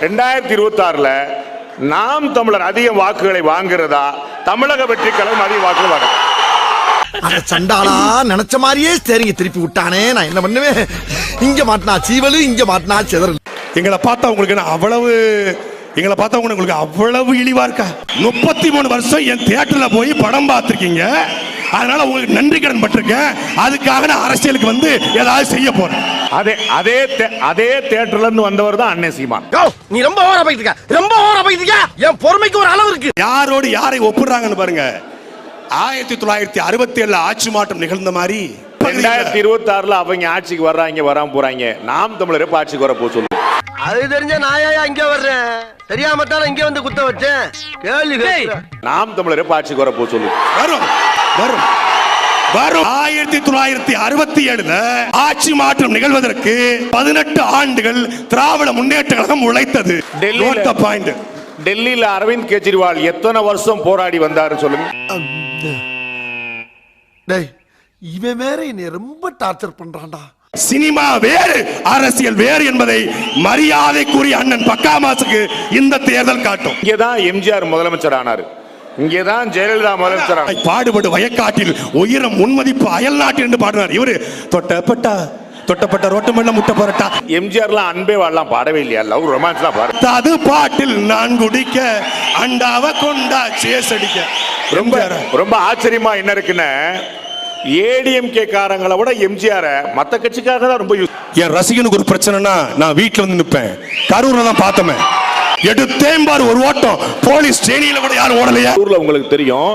2026 நாம் தமிழர் அதிக வாக்குகளை வாங்குறதா, தமிழக வெற்றி கழகம் அதிக வாக்குகள் வாங்க? சண்டாளா நினைச்ச மாதிரியே சரிங்க திருப்பி விட்டானே, நான் என்ன பண்ணுவேன்? இங்க மாட்டினா சீவலு, இங்க மாட்டினா சிதறல். எங்களை பார்த்தா உங்களுக்கு அவ்வளவு இழிவா இருக்கா? 33 வருஷம் என் தியேட்டர்ல போய் படம் பார்த்திருக்கீங்க, அதனால உங்களுக்கு நன்றி கடன் பட்டிருக்கேன். அதுக்காக நான் அரசியலுக்கு வந்து ஏதாவது செய்ய போறேன். அதே தியேட்டர்ல இருந்து வந்தவர் தான் அண்ணன் சீமான். நீ ரொம்ப ஓவரா போயிட்டு என் பொறுமைக்கு ஒரு அளவு இருக்கு. யாரோடு யாரை ஒப்பிடுறாங்கன்னு பாருங்க. 1967 ஆட்சி மாற்றம் நிகழ்ந்த மாதிரி 2026 அவங்க ஆட்சிக்கு வர்றாங்க, வராம போறாங்க. நாம் தமிழர் எப்ப ஆட்சிக்கு வர போக சொல்லு. அது தெரிஞ்ச நாயா இங்க வர்றேன், தெரியாமட்டாலும் இங்க வந்து குத்த வச்சேன். கேள்வி நாம் தமிழர் எப்ப ஆட்சிக்கு வர போக சொல்லு. வரும் 1967 ஆட்சி மாற்றம் நிகழ்வதற்கு 18 ஆண்டுகள் திராவிட முன்னேற்ற கழகம் உழைத்தது. டெல்லியில அரவிந்த் கெஜ்ரிவால் எத்தனை வருஷம் போராடி வந்தாரு சொல்லுங்க. இவன் வேற என்னை ரொம்ப டார்ச்சர் பண்றான்டா. சினிமா வேறு, அரசியல் வேறு என்பதை மரியாதைக்குரிய அண்ணன் பக்காமாசுக்கு இந்த தேர்தல் காட்டும். இங்கதான் எம்ஜிஆர் முதலமைச்சர் ஆனாரு, இங்கேதான் ஜெயலலிதா முதலமைச்சர். பாடுபடு வயக்காட்டில் உயரம் முன்மதிப்பு அயல் நாட்டில் என்று பாடினார். இவரு தொட்டப்பட்ட ரோட்டு மண்ண முட்டை பரட்டா. எம்ஜிஆர்லாம் அன்பே வாழலாம் பாடவே இல்லையா? லவ் ரொமான்ஸ்லாம் பாடு. அது பாட்டில் நான் குடிக்க அண்டாவ கொண்டா சேஸ் அடிக்க. ரொம்ப ஆச்சரியமா என்ன இருக்குன்னு, ஏடிஎம்கே காரங்களை விட எம்ஜிஆர் மத்த கட்சிக்காக தான் ரொம்ப யூஸ். என் ரசிகனுக்கு ஒரு பிரச்சனைனா நான் வீட்டுல வந்து நிப்பேன். கரூர்ல தான் பார்த்தமே, எடுத்தேம்பார் ஒரு ஓட்டம் போலீஸ் ஸ்டேஷன்ல கூட யாரும் ஓடலையா? ஊர்ல உங்களுக்கு தெரியும்,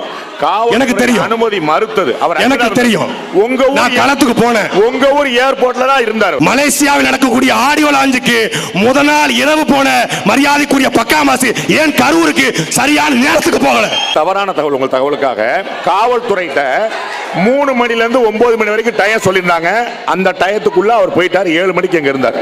எனக்கு தெரியும், அனுமதி மறுத்தது அவர். எனக்கு தெரியும், உங்க ஊர் நான் களத்துக்கு போனேன். உங்க ஊர் ஏர்போர்ட்ல தான் இருந்தார். மலேசியாவில் நடக்கக்கூடிய ஆடியோ லாஞ்சுக்கு முத நாள் இரவு போன மரியாதைக்குரிய பக்காமாசு ஏன் கரூருக்கு சரியான நேரத்துக்கு போகல? தவறான தகவல். உங்கள் தகவலுக்காக காவல்துறையிட்ட 3 மணில இருந்து 9 மணி வரைக்கும் டயம் சொல்லியிருந்தாங்க. அந்த டயத்துக்குள்ள அவர் போயிட்டார். 7 மணிக்கு அங்க இருந்தார்.